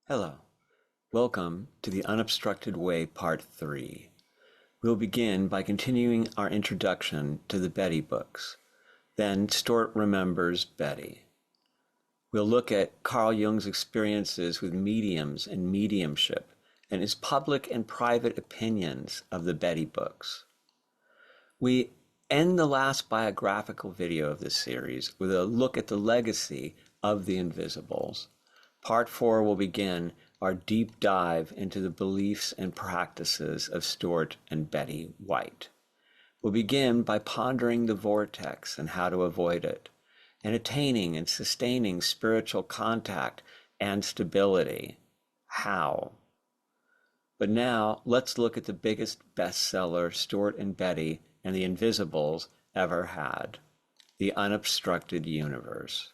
Hello, welcome to the Unobstructed Way Part 3. We'll begin by continuing our introduction to the Betty books. Then Stewart remembers Betty. We'll look at Carl Jung's experiences with mediums and mediumship and his public and private opinions of the Betty books. We end the last biographical video of this series with a look at the legacy of the Invisibles. Part 4 will begin our deep dive into the beliefs and practices of Stewart and Betty White. We'll begin by pondering the vortex and how to avoid it, and attaining and sustaining spiritual contact and stability. How? But now, let's look at the biggest bestseller Stewart and Betty and the Invisibles ever had, The Unobstructed Universe.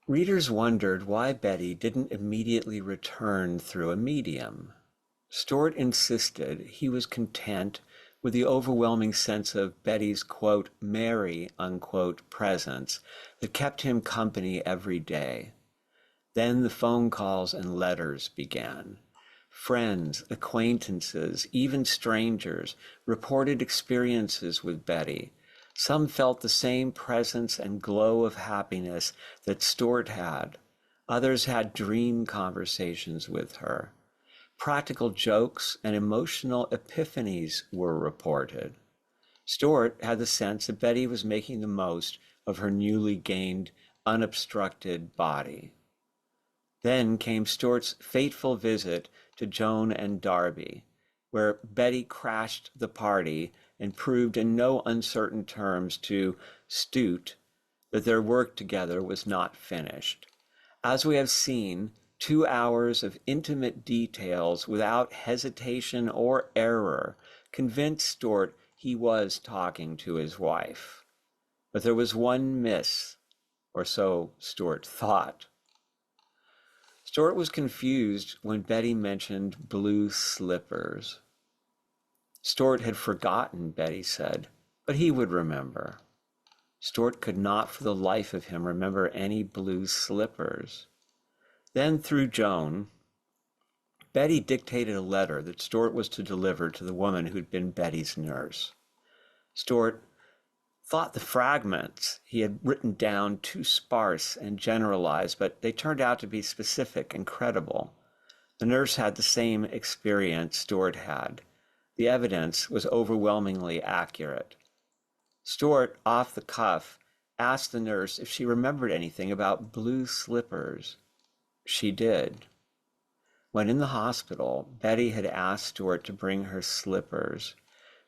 Readers wondered why Betty didn't immediately return through a medium. Stewart insisted he was content with the overwhelming sense of Betty's, quote, merry, unquote, presence that kept him company every day. Then the phone calls and letters began. Friends, acquaintances, even strangers reported experiences with Betty. Some felt the same presence and glow of happiness that Stewart had. Others had dream conversations with her. Practical jokes and emotional epiphanies were reported. Stewart had the sense that Betty was making the most of her newly gained unobstructed body. Then came Stewart's fateful visit to Joan and Darby, where Betty crashed the party and proved in no uncertain terms to Stewart that their work together was not finished. As we have seen, 2 hours of intimate details without hesitation or error convinced Stewart he was talking to his wife. But there was one miss, or so Stewart thought. Stewart was confused when Betty mentioned blue slippers. Stewart had forgotten, Betty said, but he would remember. Stewart could not for the life of him remember any blue slippers. Then through Joan, Betty dictated a letter that Stewart was to deliver to the woman who'd been Betty's nurse. Stewart thought the fragments he had written down too sparse and generalized, but they turned out to be specific and credible. The nurse had the same experience Stewart had. The evidence was overwhelmingly accurate. Stewart, off the cuff, asked the nurse if she remembered anything about blue slippers. She did. When in the hospital, Betty had asked Stewart to bring her slippers,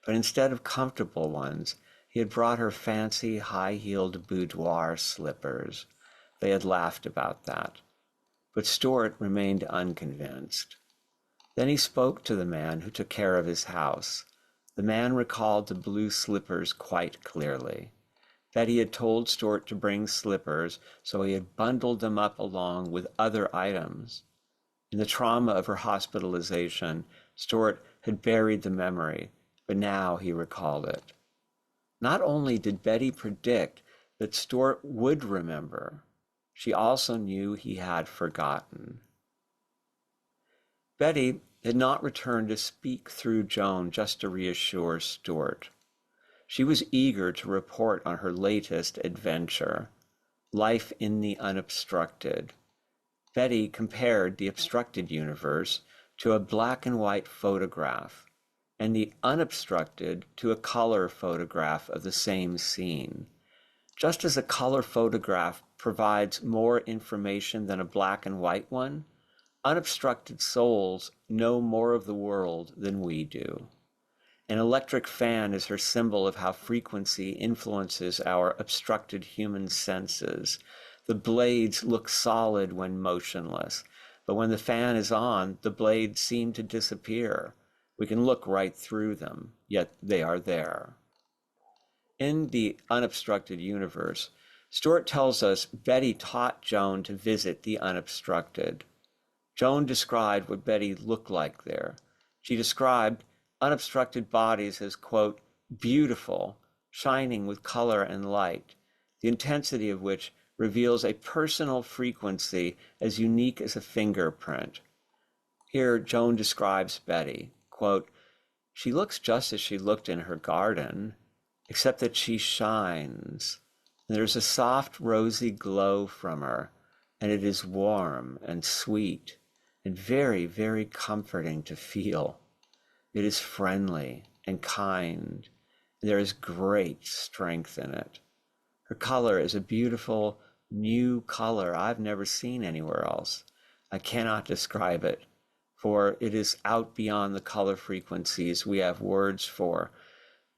but instead of comfortable ones, he had brought her fancy, high-heeled boudoir slippers. They had laughed about that. But Stewart remained unconvinced. Then he spoke to the man who took care of his house. The man recalled the blue slippers quite clearly. Betty had told Stewart to bring slippers, so he had bundled them up along with other items. In the trauma of her hospitalization, Stewart had buried the memory, but now he recalled it. Not only did Betty predict that Stewart would remember, she also knew he had forgotten. Betty had not returned to speak through Joan just to reassure Stewart. She was eager to report on her latest adventure, life in the unobstructed. Betty compared the obstructed universe to a black and white photograph, and the unobstructed to a color photograph of the same scene. Just as a color photograph provides more information than a black and white one, unobstructed souls know more of the world than we do. An electric fan is her symbol of how frequency influences our obstructed human senses. The blades look solid when motionless, but when the fan is on, the blades seem to disappear. We can look right through them, yet they are there. In the Unobstructed Universe, Stewart tells us Betty taught Joan to visit the unobstructed. Joan described what Betty looked like there. She described unobstructed bodies as, quote, beautiful, shining with color and light, the intensity of which reveals a personal frequency as unique as a fingerprint. Here, Joan describes Betty, quote, "She looks just as she looked in her garden, except that she shines. There's a soft, rosy glow from her, and it is warm and sweet and very, very comforting to feel. It is friendly and kind. There is great strength in it. Her color is a beautiful new color I've never seen anywhere else. I cannot describe it, for it is out beyond the color frequencies we have words for,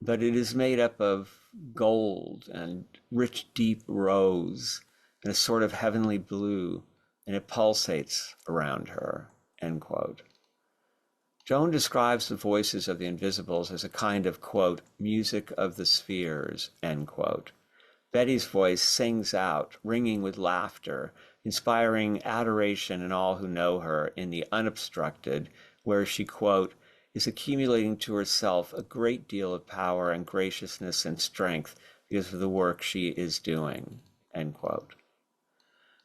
but it is made up of gold and rich deep rose and a sort of heavenly blue, and it pulsates around her," end quote. Joan describes the voices of the invisibles as a kind of, quote, "music of the spheres," end quote. Betty's voice sings out, ringing with laughter, inspiring adoration in all who know her in the Unobstructed, where she, quote, "is accumulating to herself a great deal of power and graciousness and strength because of the work she is doing," end quote.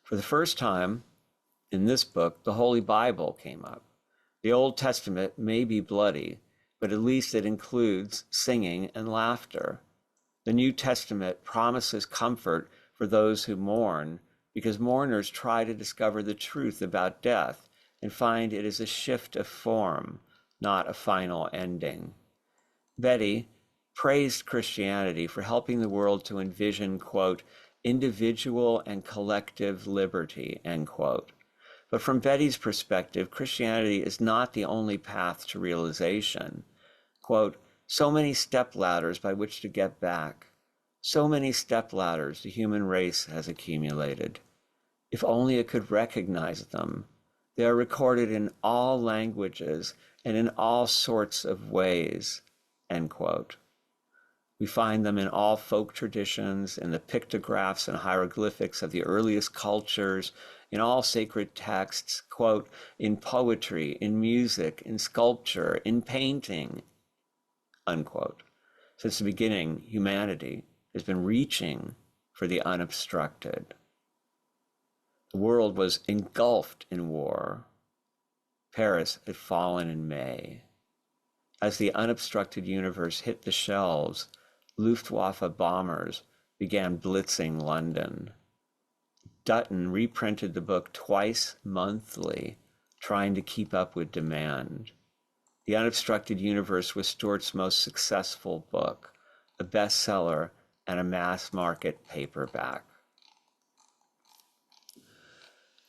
For the first time in this book, the Holy Bible came up. The Old Testament may be bloody, but at least it includes singing and laughter. The New Testament promises comfort for those who mourn, because mourners try to discover the truth about death and find it is a shift of form, not a final ending. Betty praised Christianity for helping the world to envision, quote, "individual and collective liberty," end quote. But from Betty's perspective, Christianity is not the only path to realization. Quote, "So many stepladders by which to get back. So many stepladders the human race has accumulated. If only it could recognize them. They are recorded in all languages and in all sorts of ways," end quote. We find them in all folk traditions, in the pictographs and hieroglyphics of the earliest cultures, in all sacred texts, quote, "in poetry, in music, in sculpture, in painting," unquote. Since the beginning, humanity has been reaching for the unobstructed. The world was engulfed in war. Paris had fallen in May. As the unobstructed universe hit the shelves, Luftwaffe bombers began blitzing London. Dutton reprinted the book twice monthly, trying to keep up with demand. The Unobstructed Universe was Stewart's most successful book, a bestseller and a mass market paperback.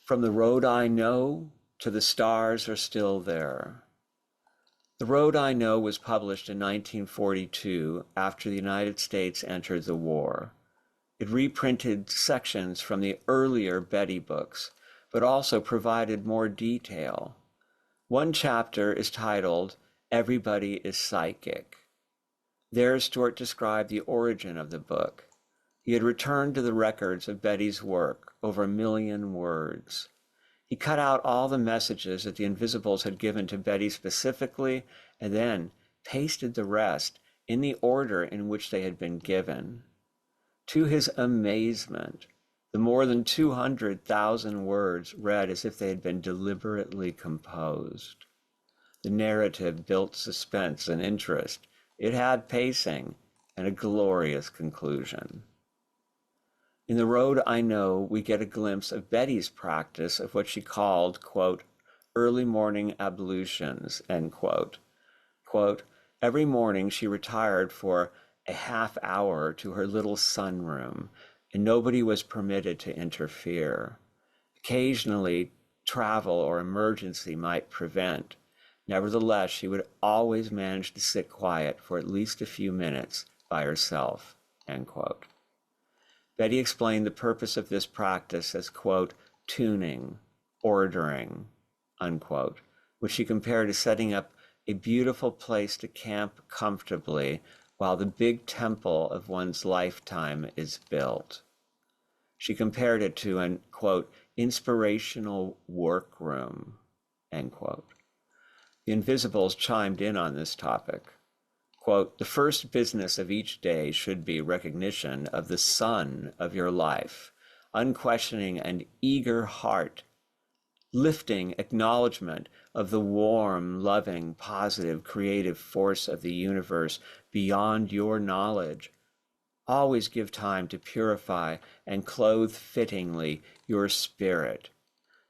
From the road I know to the stars are still there. The Road I Know was published in 1942 after the United States entered the war. It reprinted sections from the earlier Betty books, but also provided more detail. One chapter is titled, "Everybody is Psychic." There, Stewart described the origin of the book. He had returned to the records of Betty's work, over 1 million words. He cut out all the messages that the Invisibles had given to Betty specifically, and then pasted the rest in the order in which they had been given. To his amazement, the more than 200,000 words read as if they had been deliberately composed. The narrative built suspense and interest. It had pacing and a glorious conclusion. In The Road I Know, we get a glimpse of Betty's practice of what she called, quote, "early morning ablutions," end quote. Quote, "Every morning she retired for a half hour to her little sunroom, and nobody was permitted to interfere. Occasionally, travel or emergency might prevent. Nevertheless, she would always manage to sit quiet for at least a few minutes by herself," end quote. Betty explained the purpose of this practice as, quote, "tuning, ordering," unquote, which she compared to setting up a beautiful place to camp comfortably while the big temple of one's lifetime is built. She compared it to an, quote, "inspirational workroom," end quote. The Invisibles chimed in on this topic. Quote, "The first business of each day should be recognition of the sun of your life. unquestioning and eager heart, lifting acknowledgement of the warm, loving, positive, creative force of the universe beyond your knowledge. Always give time to purify and clothe fittingly your spirit,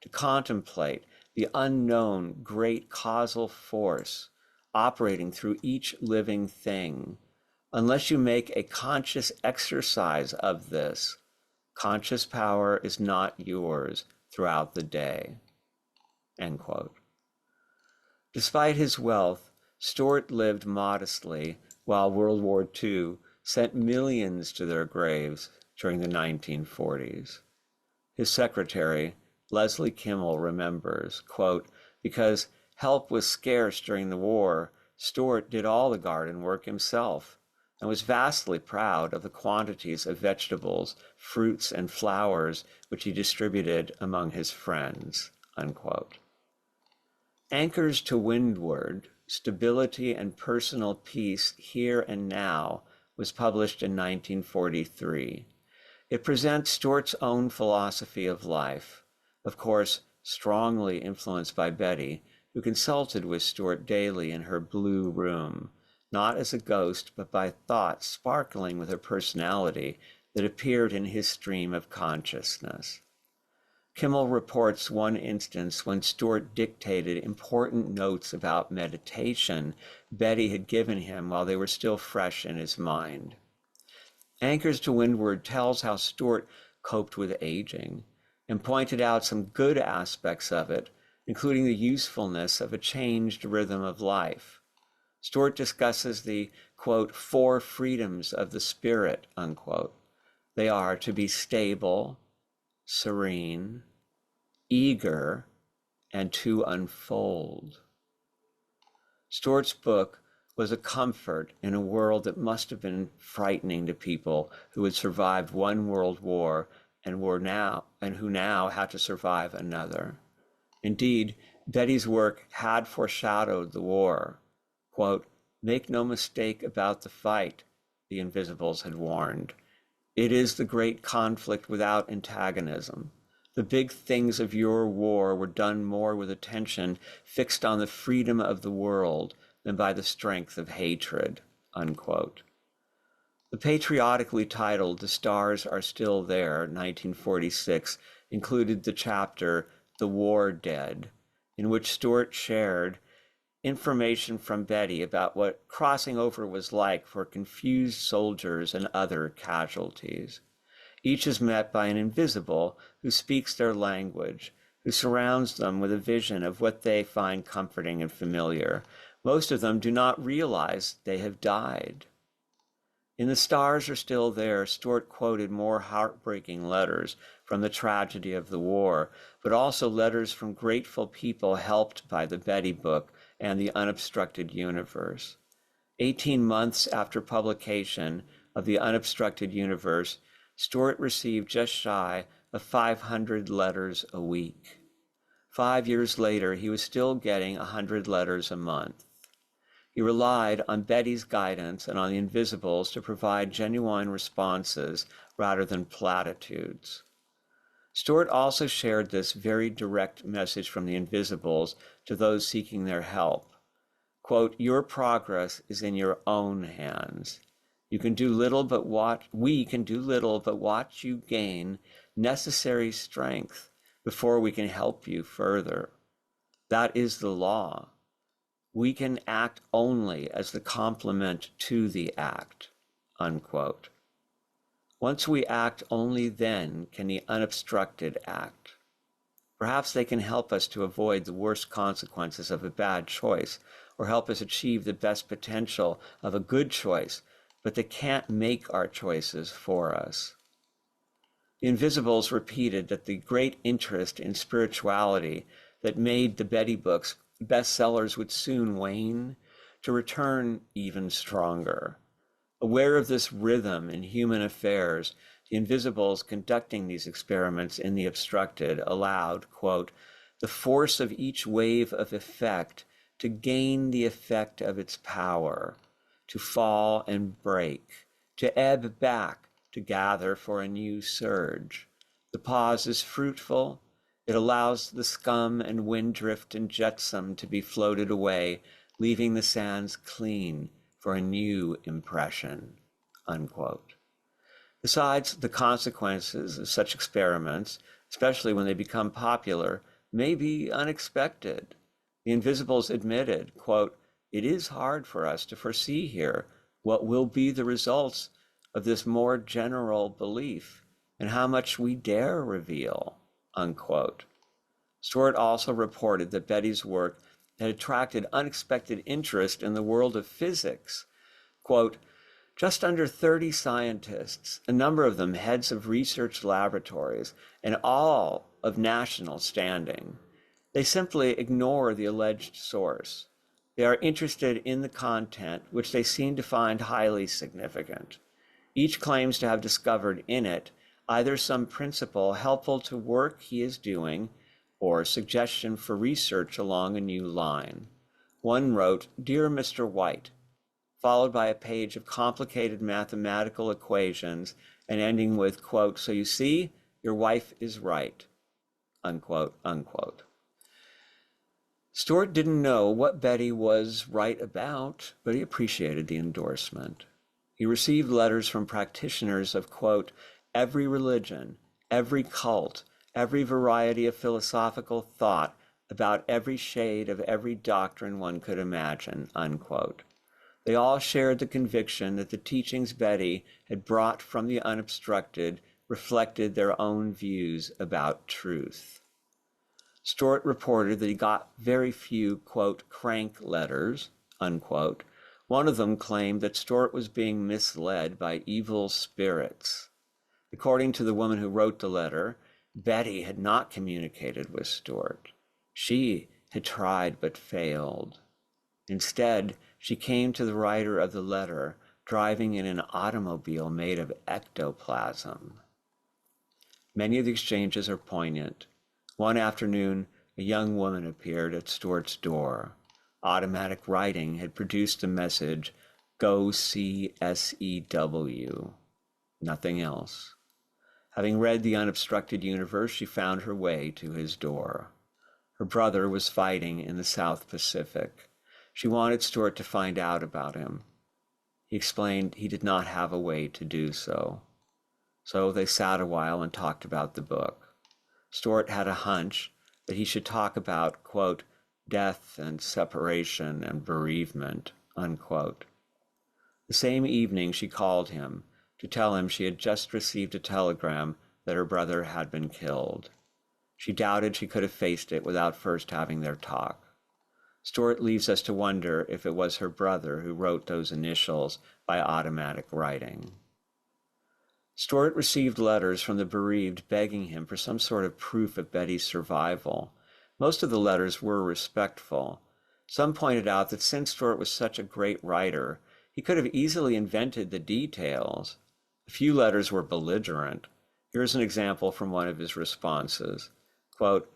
to contemplate the unknown great causal force operating through each living thing. Unless you make a conscious exercise of this, conscious power is not yours throughout the day. End quote. Despite his wealth, Stewart lived modestly while World War II sent millions to their graves during the 1940s. His secretary, Leslie Kimmel, remembers, quote, because help was scarce during the war, Stewart did all the garden work himself and was vastly proud of the quantities of vegetables, fruits, and flowers which he distributed among his friends, unquote. Anchors to Windward, Stability and Personal Peace Here and Now was published in 1943. It presents Stewart's own philosophy of life, of course, strongly influenced by Betty, who consulted with Stewart daily in her blue room, not as a ghost, but by thoughts sparkling with her personality that appeared in his stream of consciousness. Kimmel reports one instance when Stewart dictated important notes about meditation Betty had given him while they were still fresh in his mind. Anchors to Windward tells how Stewart coped with aging and pointed out some good aspects of it, including the usefulness of a changed rhythm of life. Stewart discusses the, quote, 4 freedoms of the spirit, unquote. They are to be stable, serene, eager, and to unfold. Stewart's book was a comfort in a world that must have been frightening to people who had survived one world war and who now had to survive another. Indeed, Betty's work had foreshadowed the war. Quote, make no mistake about the fight, the Invisibles had warned. It is the great conflict without antagonism. The big things of your war were done more with attention fixed on the freedom of the world than by the strength of hatred, unquote. The patriotically titled The Stars Are Still There, 1946, included the chapter The War Dead, in which Stewart shared information from Betty about what crossing over was like for confused soldiers and other casualties. Each is met by an invisible who speaks their language, who surrounds them with a vision of what they find comforting and familiar. Most of them do not realize they have died. In The Stars Are Still There, Stewart quoted more heartbreaking letters from the tragedy of the war, but also letters from grateful people helped by the Betty book and the Unobstructed Universe. 18 months after publication of the Unobstructed Universe, Stewart received just shy of 500 letters a week. 5 years later, he was still getting 100 letters a month. He relied on Betty's guidance and on the Invisibles to provide genuine responses rather than platitudes. Stewart also shared this very direct message from the Invisibles to those seeking their help. Quote, your progress is in your own hands. We can do little but watch you gain necessary strength before we can help you further. That is the law. We can act only as the complement to the act, unquote. Once we act, only then can the unobstructed act. Perhaps they can help us to avoid the worst consequences of a bad choice, or help us achieve the best potential of a good choice, but they can't make our choices for us. The Invisibles repeated that the great interest in spirituality that made the Betty books bestsellers would soon wane, to return even stronger. Aware of this rhythm in human affairs, the Invisibles conducting these experiments in the Obstructed allowed, quote, the force of each wave of effect to gain the effect of its power, to fall and break, to ebb back, to gather for a new surge. The pause is fruitful. It allows the scum and wind drift and jetsam to be floated away, leaving the sands clean for a new impression, unquote. Besides, the consequences of such experiments, especially when they become popular, may be unexpected. The Invisibles admitted, quote, "It is hard for us to foresee here what will be the results of this more general belief and how much we dare reveal," unquote. Stewart also reported that Betty's work had attracted unexpected interest in the world of physics. Quote, "Just under 30 scientists, a number of them heads of research laboratories, and all of national standing. They simply ignore the alleged source. They are interested in the content, which they seem to find highly significant. Each claims to have discovered in it either some principle helpful to work he is doing or suggestion for research along a new line. One wrote, 'Dear Mr. White,' followed by a page of complicated mathematical equations and ending with, quote, 'So you see, your wife is right,' unquote, unquote." Stewart didn't know what Betty was right about, but he appreciated the endorsement. He received letters from practitioners of, quote, "every religion, every cult, every variety of philosophical thought about every shade of every doctrine one could imagine," unquote. They all shared the conviction that the teachings Betty had brought from the unobstructed reflected their own views about truth. Stewart reported that he got very few, quote, "crank letters," unquote. One of them claimed that Stewart was being misled by evil spirits. According to the woman who wrote the letter, Betty had not communicated with Stewart. She had tried but failed. Instead, she came to the writer of the letter driving in an automobile made of ectoplasm. Many of the exchanges are poignant. One afternoon, a young woman appeared at Stewart's door. Automatic writing had produced the message, "Go see SEW." Nothing else. Having read The Unobstructed Universe, she found her way to his door. Her brother was fighting in the South Pacific. She wanted Stewart to find out about him. He explained he did not have a way to do so. So they sat a while and talked about the book. Stewart had a hunch that he should talk about, quote, "death and separation and bereavement," unquote. The same evening she called him to tell him she had just received a telegram that her brother had been killed. She doubted she could have faced it without first having their talk. Stewart leaves us to wonder if it was her brother who wrote those initials by automatic writing. Stewart received letters from the bereaved begging him for some sort of proof of Betty's survival. Most of the letters were respectful. Some pointed out that since Stewart was such a great writer, he could have easily invented the details. A few letters were belligerent. Here's an example from one of his responses. Quote,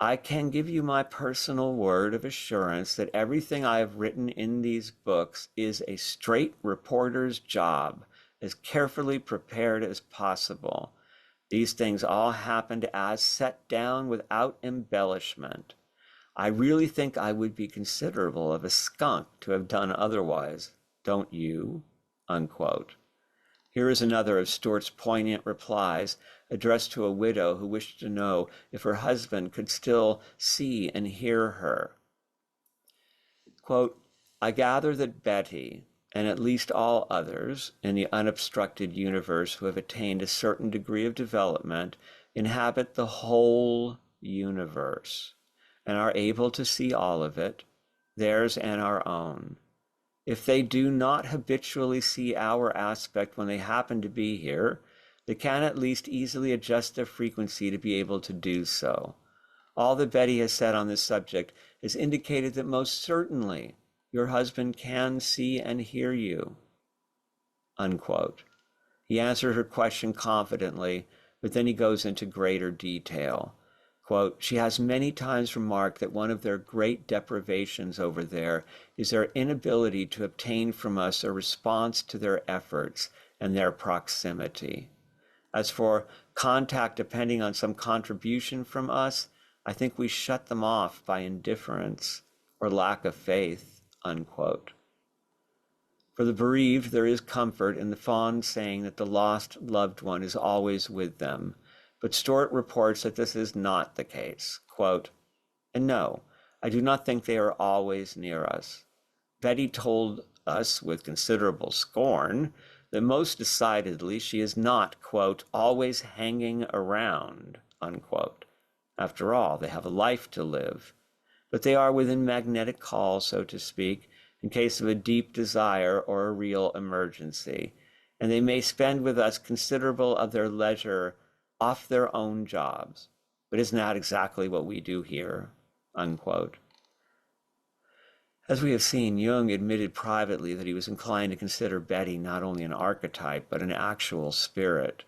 "I can give you my personal word of assurance that everything I have written in these books is a straight reporter's job, as carefully prepared as possible. These things all happened as set down without embellishment. I really think I would be considerable of a skunk to have done otherwise, don't you?" Unquote. Here is another of Stewart's poignant replies addressed to a widow who wished to know if her husband could still see and hear her. Quote, "I gather that Betty, and at least all others in the unobstructed universe who have attained a certain degree of development, inhabit the whole universe and are able to see all of it, theirs and our own. If they do not habitually see our aspect when they happen to be here, they can at least easily adjust their frequency to be able to do so. All that Betty has said on this subject has indicated that most certainly your husband can see and hear you." Unquote. He answered her question confidently, but then he goes into greater detail. Quote, "She has many times remarked that one of their great deprivations over there is their inability to obtain from us a response to their efforts and their proximity. As for contact depending on some contribution from us, I think we shut them off by indifference or lack of faith, unquote. For the bereaved, there is comfort in the fond saying that the lost loved one is always with them, but Stewart reports that this is not the case. Quote, "And no, I do not think they are always near us. Betty told us with considerable scorn that most decidedly she is not, quote, always hanging around, unquote. After all, they have a life to live, but they are within magnetic call, so to speak, in case of a deep desire or a real emergency, and they may spend with us considerable of their leisure off their own jobs. But isn't that exactly what we do here?" Unquote. As we have seen, Jung admitted privately that he was inclined to consider Betty not only an archetype, but an actual spirit,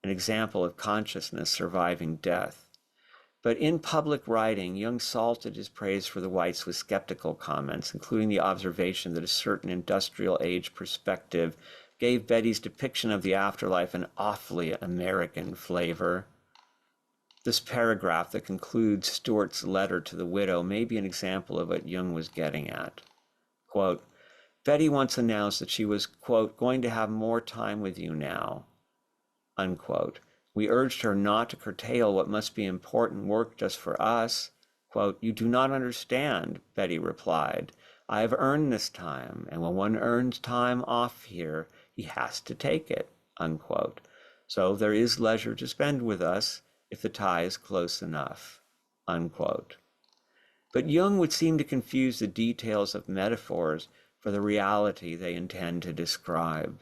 an example of consciousness surviving death. But in public writing, Jung salted his praise for the Whites with skeptical comments, including the observation that a certain industrial age perspective gave Betty's depiction of the afterlife an awfully American flavor. This paragraph that concludes Stewart's letter to the widow may be an example of what Jung was getting at. Quote, "Betty once announced that she was, quote, going to have more time with you now, unquote. We urged her not to curtail what must be important work just for us. Quote, 'You do not understand,' Betty replied. 'I have earned this time, and when one earns time off here, he has to take it,' unquote. So there is leisure to spend with us if the tie is close enough," unquote. But Jung would seem to confuse the details of metaphors for the reality they intend to describe.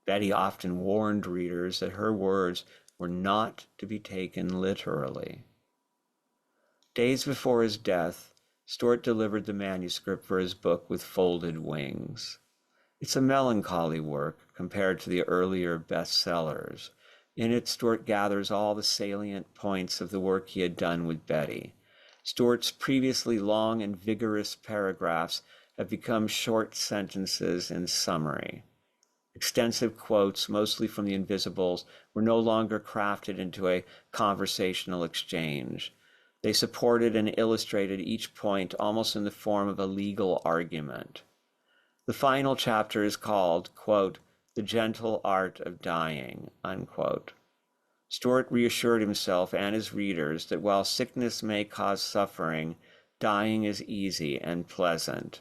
Betty often warned readers that her words were not to be taken literally. Days before his death, Stewart delivered the manuscript for his book With Folded Wings. It's a melancholy work compared to the earlier bestsellers. In it, Stewart gathers all the salient points of the work he had done with Betty. Stewart's previously long and vigorous paragraphs have become short sentences in summary. Extensive quotes, mostly from the Invisibles, were no longer crafted into a conversational exchange. They supported and illustrated each point almost in the form of a legal argument. The final chapter is called, quote, "The Gentle Art of Dying," unquote. Stewart reassured himself and his readers that while sickness may cause suffering, dying is easy and pleasant.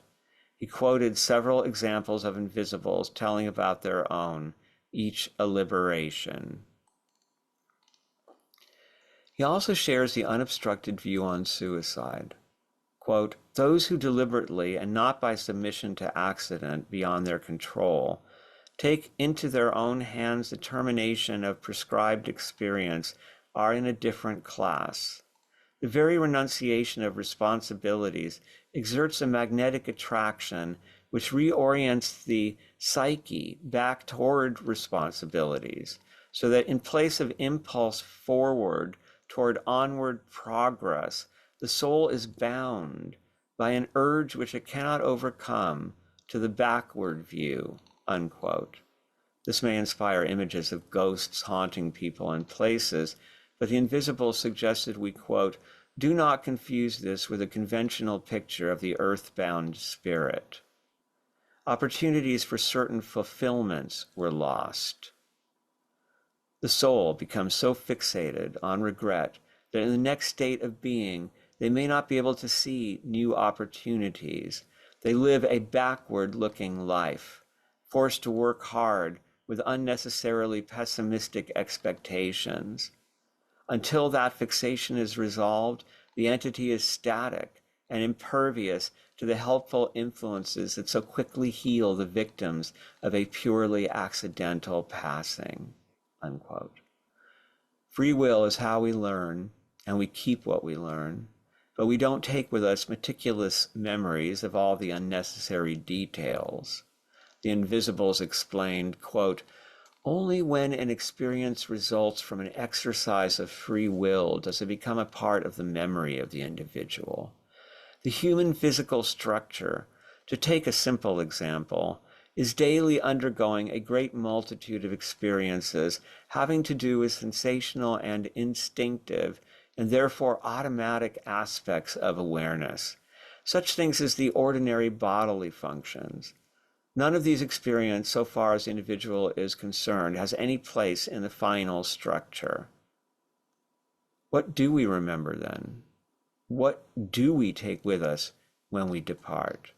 He quoted several examples of Invisibles telling about their own, each a liberation. He also shares the unobstructed view on suicide. Quote, "Those who deliberately and not by submission to accident beyond their control take into their own hands the termination of prescribed experience are in a different class. The very renunciation of responsibilities exerts a magnetic attraction which reorients the psyche back toward responsibilities, so that in place of impulse forward toward onward progress, the soul is bound by an urge which it cannot overcome to the backward view," unquote. This may inspire images of ghosts haunting people and places, but the Invisible suggested we, quote, "do not confuse this with a conventional picture of the earthbound spirit. Opportunities for certain fulfillments were lost. The soul becomes so fixated on regret that in the next state of being, they may not be able to see new opportunities. They live a backward-looking life, forced to work hard with unnecessarily pessimistic expectations. Until that fixation is resolved, the entity is static and impervious to the helpful influences that so quickly heal the victims of a purely accidental passing," unquote. Free will is how we learn, and we keep what we learn, but we don't take with us meticulous memories of all the unnecessary details. The Invisibles explained, quote, "Only when an experience results from an exercise of free will does it become a part of the memory of the individual. The human physical structure, to take a simple example, is daily undergoing a great multitude of experiences having to do with sensational and instinctive, and therefore automatic aspects of awareness, such things as the ordinary bodily functions. None of these experiences, so far as the individual is concerned, has any place in the final structure. What do we remember then? What do we take with us when we depart?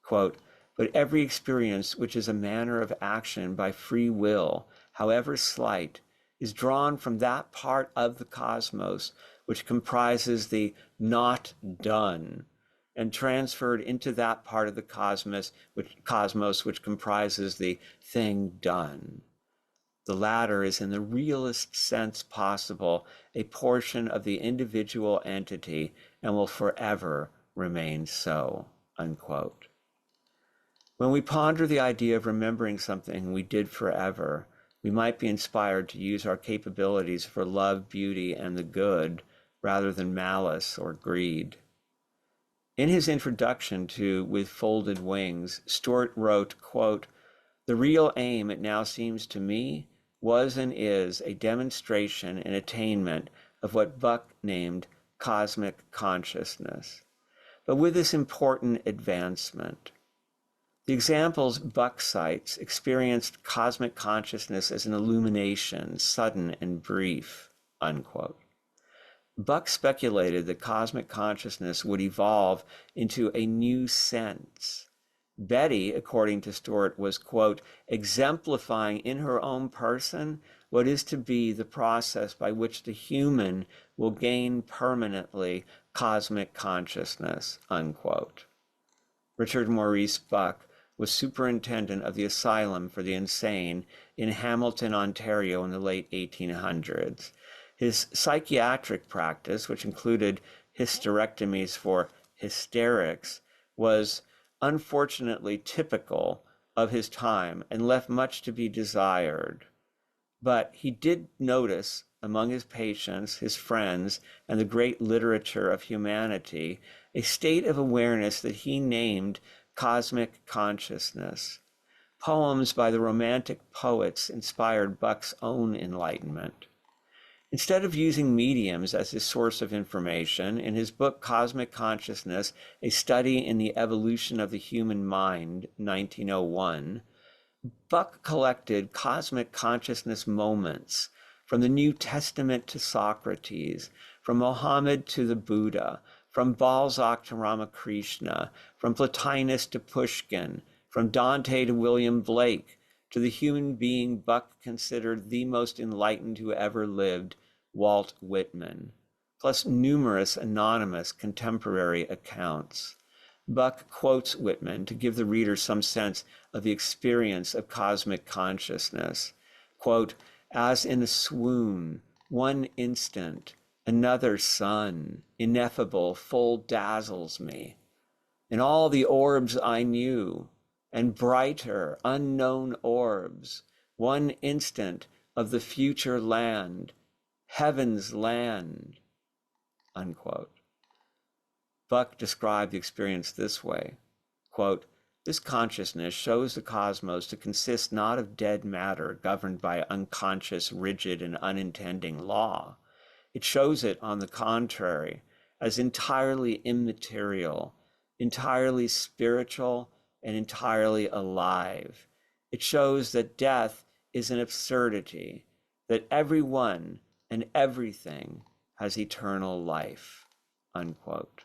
Quote, but every experience which is a manner of action by free will, however slight, is drawn from that part of the cosmos which comprises the not done, and transferred into that part of the cosmos which comprises the thing done. The latter is, in the realest sense possible, a portion of the individual entity and will forever remain so, unquote. When we ponder the idea of remembering something we did forever, we might be inspired to use our capabilities for love, beauty, and the good, rather than malice or greed. In his introduction to With Folded Wings, Stewart wrote, quote, the real aim, it now seems to me, was and is a demonstration and attainment of what Buck named cosmic consciousness. But with this important advancement, the examples Buck cites experienced cosmic consciousness as an illumination, sudden and brief, unquote. Buck speculated that cosmic consciousness would evolve into a new sense. Betty, according to Stewart, was, quote, exemplifying in her own person what is to be the process by which the human will gain permanently cosmic consciousness, unquote. Richard Maurice Buck was superintendent of the Asylum for the Insane in Hamilton, Ontario in the late 1800s. His psychiatric practice, which included hysterectomies for hysterics, was unfortunately typical of his time and left much to be desired. But he did notice among his patients, his friends, and the great literature of humanity, a state of awareness that he named cosmic consciousness. Poems by the Romantic poets inspired Buck's own enlightenment. Instead of using mediums as his source of information, in his book Cosmic Consciousness, A Study in the Evolution of the Human Mind, 1901, Buck collected cosmic consciousness moments from the New Testament to Socrates, from Mohammed to the Buddha, from Balzac to Ramakrishna, from Plotinus to Pushkin, from Dante to William Blake, to the human being Buck considered the most enlightened who ever lived, Walt Whitman, plus numerous anonymous contemporary accounts. Buck quotes Whitman to give the reader some sense of the experience of cosmic consciousness. Quote, as in a swoon, one instant, another sun, ineffable, full dazzles me. And all the orbs I knew, and brighter, unknown orbs, one instant of the future land, heaven's land, unquote. Buck described the experience this way, quote, this consciousness shows the cosmos to consist not of dead matter governed by unconscious, rigid, and unintending law. It shows it, on the contrary, as entirely immaterial, entirely spiritual, and entirely alive. It shows that death is an absurdity, that everyone and everything has eternal life, unquote.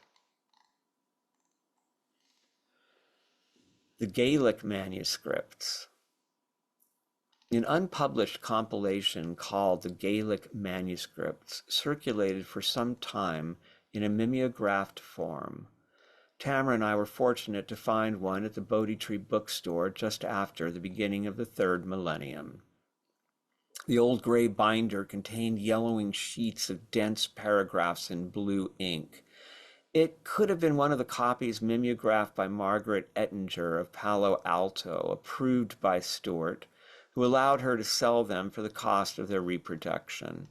The Gaelic manuscripts. An unpublished compilation called the Gaelic Manuscripts circulated for some time in a mimeographed form. Tamra and I were fortunate to find one at the Bodhi Tree bookstore just after the beginning of the third millennium. The old gray binder contained yellowing sheets of dense paragraphs in blue ink. It could have been one of the copies mimeographed by Margaret Ettinger of Palo Alto, approved by Stewart, who allowed her to sell them for the cost of their reproduction.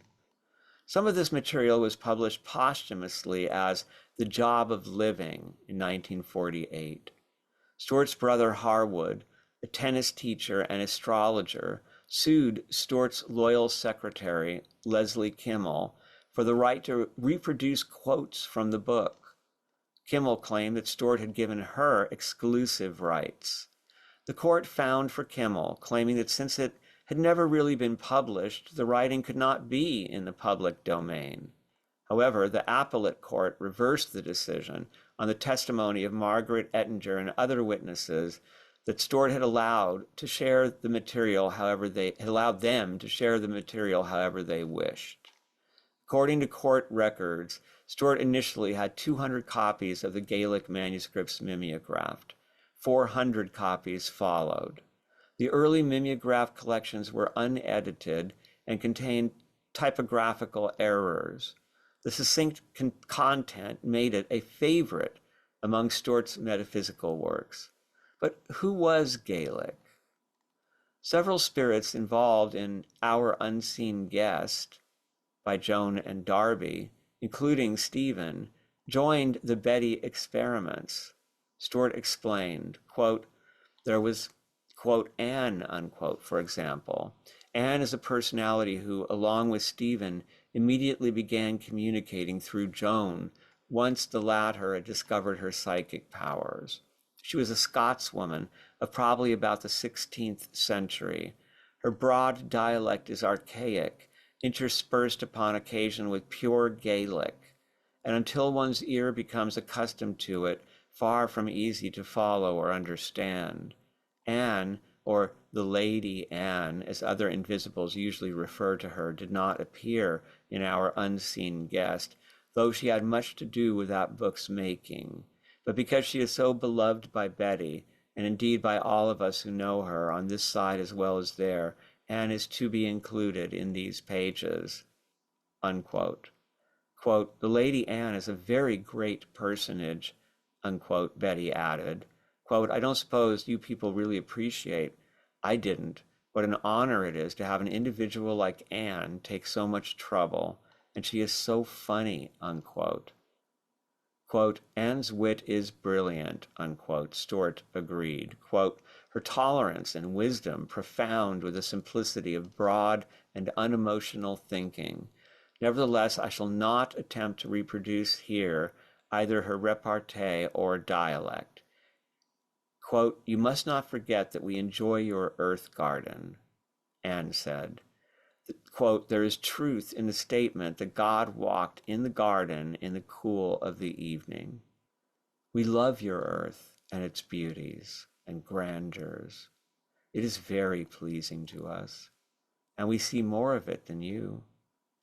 Some of this material was published posthumously as The Job of Living in 1948. Stewart's brother Harwood a tennis teacher and astrologer, sued Stewart's loyal secretary, Leslie Kimmel, for the right to reproduce quotes from the book. Kimmel claimed that Stewart had given her exclusive rights. The court found for Kimmel, claiming that since it had never really been published, the writing could not be in the public domain. However, the appellate court reversed the decision on the testimony of Margaret Ettinger and other witnesses that Stewart had allowed to share the material however they allowed them to share the material however they wished. According to court records, Stewart initially had 200 copies of the Gaelic manuscripts mimeographed. 400 copies followed. The early mimeograph collections were unedited and contained typographical errors. The succinct content made it a favorite among Stewart's metaphysical works. But who was Gaelic? Several spirits involved in Our Unseen Guest by Joan and Darby, including Stephen, joined the Betty experiments. Stewart explained, quote, there was, quote, Anne, unquote, for example. Anne is a personality who, along with Stephen, immediately began communicating through Joan once the latter had discovered her psychic powers. She was a Scotswoman of probably about the 16th century. Her broad dialect is archaic, interspersed upon occasion with pure Gaelic, and until one's ear becomes accustomed to it, far from easy to follow or understand. Anne, or the Lady Anne, as other invisibles usually refer to her, did not appear in Our Unseen Guest, though she had much to do with that book's making. But because she is so beloved by Betty, and indeed by all of us who know her on this side as well as there, Anne is to be included in these pages, unquote. Quote, the Lady Anne is a very great personage, unquote, Betty added. Quote, I don't suppose you people really appreciate, I didn't, what an honor it is to have an individual like Anne take so much trouble, and she is so funny, unquote. Quote, Anne's wit is brilliant, unquote, Stewart agreed. Quote, her tolerance and wisdom profound with the simplicity of broad and unemotional thinking. Nevertheless, I shall not attempt to reproduce here either her repartee or dialect. Quote, you must not forget that we enjoy your earth garden, Anne said. Quote, there is truth in the statement that God walked in the garden in the cool of the evening. We love your earth and its beauties and grandeurs. It is very pleasing to us, and we see more of it than you,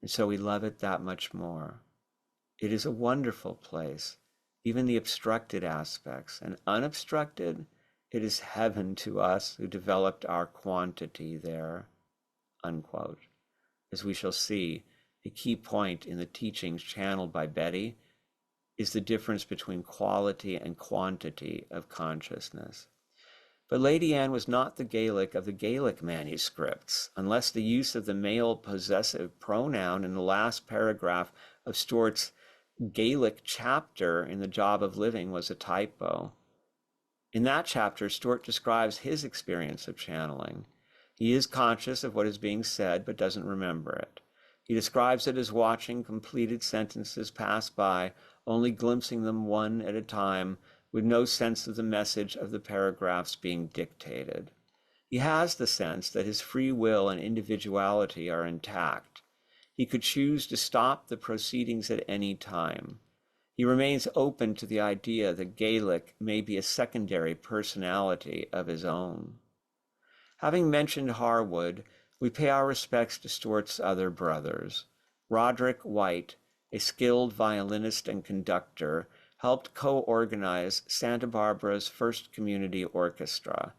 and so we love it that much more. It is a wonderful place, even the obstructed aspects, and unobstructed, it is heaven to us who developed our quantity there, unquote. As we shall see, a key point in the teachings channeled by Betty is the difference between quality and quantity of consciousness. But Lady Anne was not the Gaelic of the Gaelic manuscripts, unless the use of the male possessive pronoun in the last paragraph of Stewart's Gaelic chapter in The Job of Living was a typo. In that chapter, Stewart describes his experience of channeling. He is conscious of what is being said, but doesn't remember it. He describes it as watching completed sentences pass by, only glimpsing them one at a time, with no sense of the message of the paragraphs being dictated. He has the sense that his free will and individuality are intact. He could choose to stop the proceedings at any time. He remains open to the idea that Gaelic may be a secondary personality of his own. Having mentioned Harwood, we pay our respects to Stewart's other brothers. Roderick White, a skilled violinist and conductor, helped co-organize Santa Barbara's first community orchestra.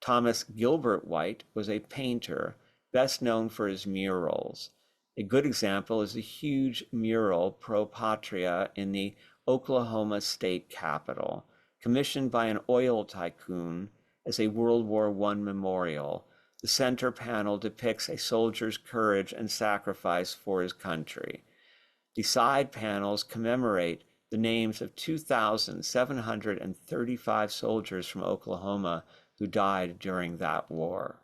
Thomas Gilbert White was a painter, best known for his murals. A good example is the huge mural Pro Patria in the Oklahoma State Capitol, commissioned by an oil tycoon as a World War I memorial. The center panel depicts a soldier's courage and sacrifice for his country. The side panels commemorate the names of 2,735 soldiers from Oklahoma who died during that war.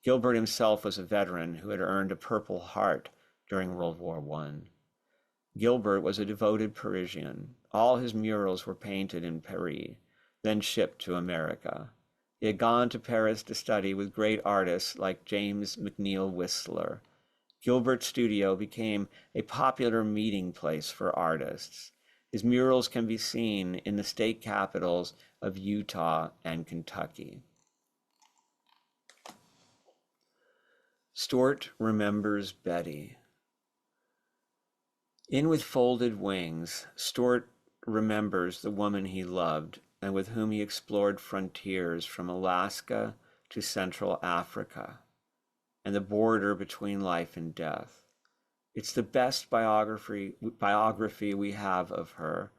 Gilbert himself was a veteran who had earned a Purple Heart during World War I. Gilbert was a devoted Parisian. All his murals were painted in Paris, then shipped to America. He had gone to Paris to study with great artists like James McNeill Whistler. Gilbert's studio became a popular meeting place for artists. His murals can be seen in the state capitals of Utah and Kentucky. Stewart remembers Betty. In With Folded Wings, Stewart remembers the woman he loved and with whom he explored frontiers from Alaska to Central Africa and the border between life and death. It's the best biography we have of her,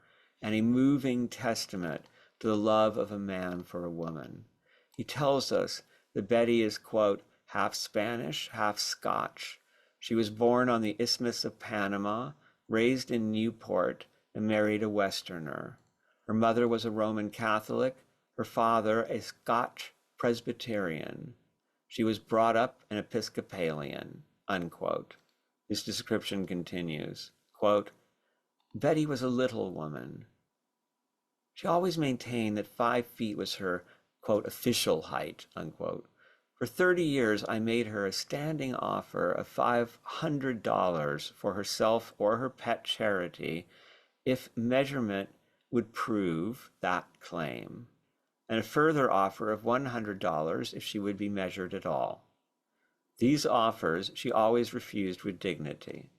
and a moving testament to the love of a man for a woman. He tells us that Betty is, quote, half Spanish, half Scotch. She was born on the Isthmus of Panama, raised in Newport, and married a Westerner. Her mother was a Roman Catholic, her father a Scotch Presbyterian. She was brought up an Episcopalian, unquote. This description continues, quote, Betty was a little woman. She always maintained that 5 feet was her, quote, official height, unquote. For 30 years, I made her a standing offer of $500 for herself or her pet charity if measurement would prove that claim, and a further offer of $100 if she would be measured at all. These offers she always refused with dignity.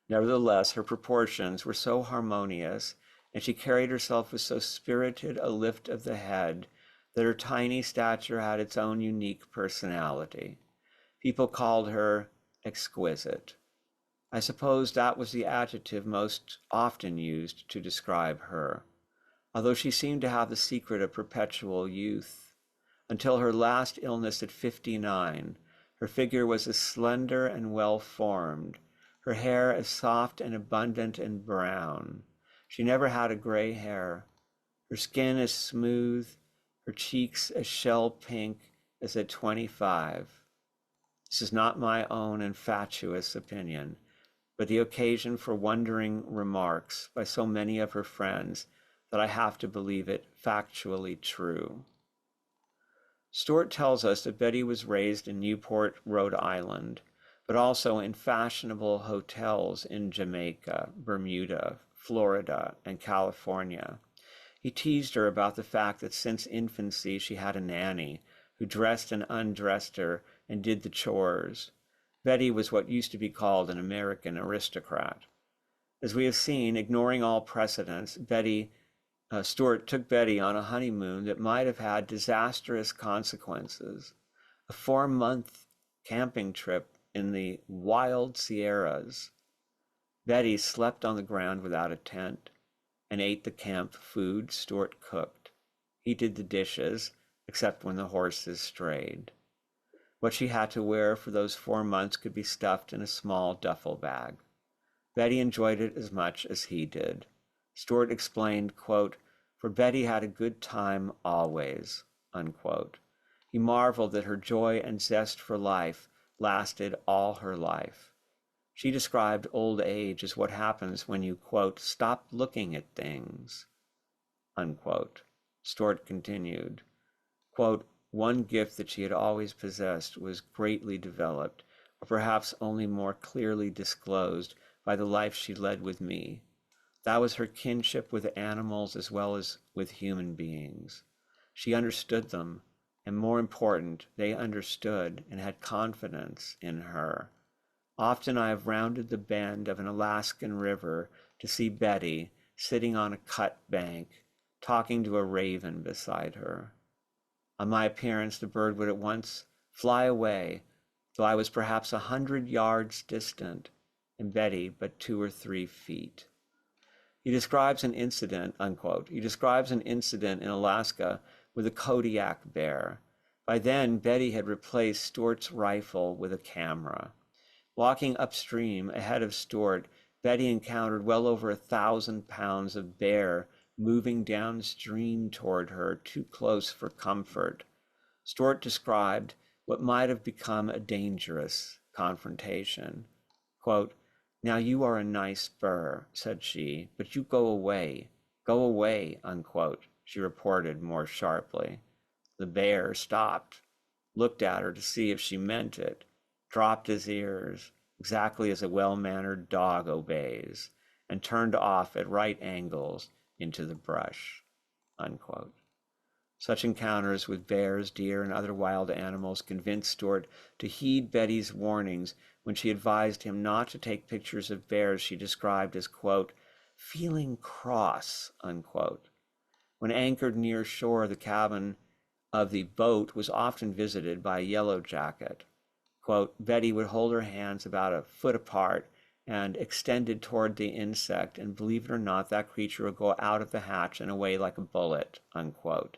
Nevertheless, her proportions were so harmonious, and she carried herself with so spirited a lift of the head that her tiny stature had its own unique personality. People called her exquisite. I suppose that was the adjective most often used to describe her, although she seemed to have the secret of perpetual youth. Until her last illness at 59, her figure was as slender and well-formed, her hair as soft and abundant and brown. She never had a gray hair, her skin as smooth, her cheeks as shell pink as at 25. This is not my own infatuous opinion, but the occasion for wondering remarks by so many of her friends that I have to believe it factually true. Stewart tells us that Betty was raised in Newport, Rhode Island, but also in fashionable hotels in Jamaica, Bermuda, Florida, and California. He teased her about the fact that since infancy she had a nanny who dressed and undressed her and did the chores. Betty was what used to be called an American aristocrat. As we have seen, ignoring all precedents, Stewart took Betty on a honeymoon that might have had disastrous consequences. A 4-month camping trip in the wild Sierras. Betty slept on the ground without a tent and ate the camp food Stewart cooked. He did the dishes, except when the horses strayed. What she had to wear for those 4 months could be stuffed in a small duffel bag. Betty enjoyed it as much as he did. Stewart explained, quote, for Betty had a good time always, unquote. He marveled that her joy and zest for life lasted all her life. She described old age as what happens when you, quote, stop looking at things, unquote. Stewart continued, quote, one gift that she had always possessed was greatly developed, or perhaps only more clearly disclosed by the life she led with me. That was her kinship with animals as well as with human beings. She understood them, and more important, they understood and had confidence in her. Often I have rounded the bend of an Alaskan river to see Betty sitting on a cut bank, talking to a raven beside her. On my appearance, the bird would at once fly away, though I was perhaps 100 yards distant, and Betty but 2 or 3 feet. He describes an incident, unquote. He describes an incident in Alaska with a Kodiak bear. By then, Betty had replaced Stewart's rifle with a camera. Walking upstream ahead of Stewart, Betty encountered well over 1,000 pounds of bear moving downstream toward her, too close for comfort. Stewart described what might have become a dangerous confrontation. Quote, "Now you are a nice burr," said she, "but you go away," unquote, she reported more sharply. The bear stopped, looked at her to see if she meant it, dropped his ears, exactly as a well-mannered dog obeys, and turned off at right angles into the brush, unquote. Such encounters with bears, deer, and other wild animals convinced Stewart to heed Betty's warnings when she advised him not to take pictures of bears she described as, quote, "feeling cross," unquote. When anchored near shore, the cabin of the boat was often visited by a yellow jacket. Quote, "Betty would hold her hands about a foot apart and extended toward the insect, and believe it or not, that creature would go out of the hatch and away like a bullet," unquote.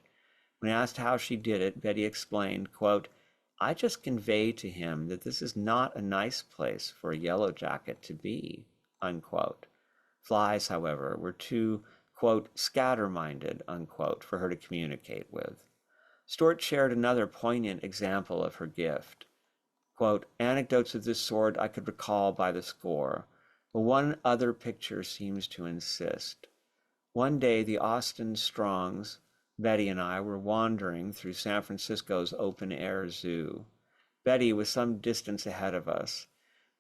When asked how she did it, Betty explained, quote, "I just convey to him that this is not a nice place for a yellow jacket to be," unquote. Flies, however, were too, quote, "scatter-minded," unquote, for her to communicate with. Stewart shared another poignant example of her gift. Quote, "Anecdotes of this sort I could recall by the score, but one other picture seems to insist. One day the Austin Strongs, Betty and I, were wandering through San Francisco's open-air zoo. Betty was some distance ahead of us.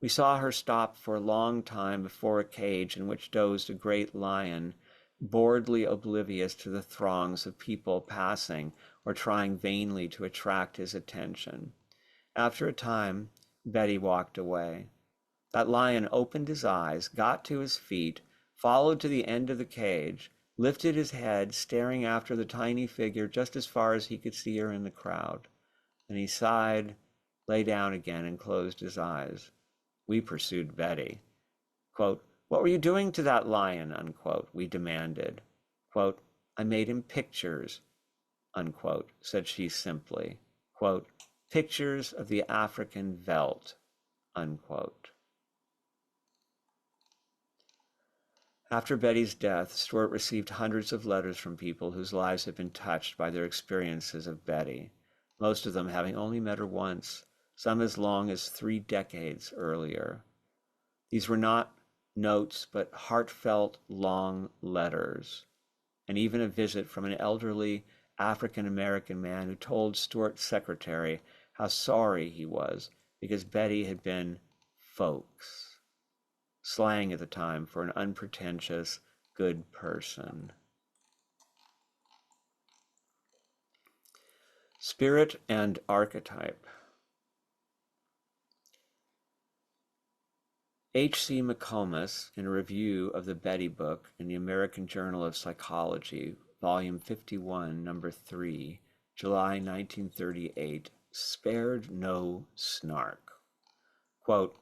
We saw her stop for a long time before a cage in which dozed a great lion, boredly oblivious to the throngs of people passing or trying vainly to attract his attention. After a time, Betty walked away. That lion opened his eyes, got to his feet, followed to the end of the cage, lifted his head, staring after the tiny figure just as far as he could see her in the crowd. Then he sighed, lay down again, and closed his eyes. We pursued Betty. Quote, "What were you doing to that lion?" unquote, we demanded. Quote, "I made him pictures," unquote, said she simply. Quote, "Pictures of the African veldt," unquote. After Betty's death, Stewart received hundreds of letters from people whose lives had been touched by their experiences of Betty, most of them having only met her once, some as long as 3 decades earlier. These were not notes, but heartfelt, long letters, and even a visit from an elderly African-American man who told Stewart's secretary how sorry he was because Betty had been folks. Slang at the time for an unpretentious, good person. Spirit and archetype. H.C. McComas, in a review of the Betty book in the American Journal of Psychology, Volume 51, Number 3, July 1938, spared no snark. Quote,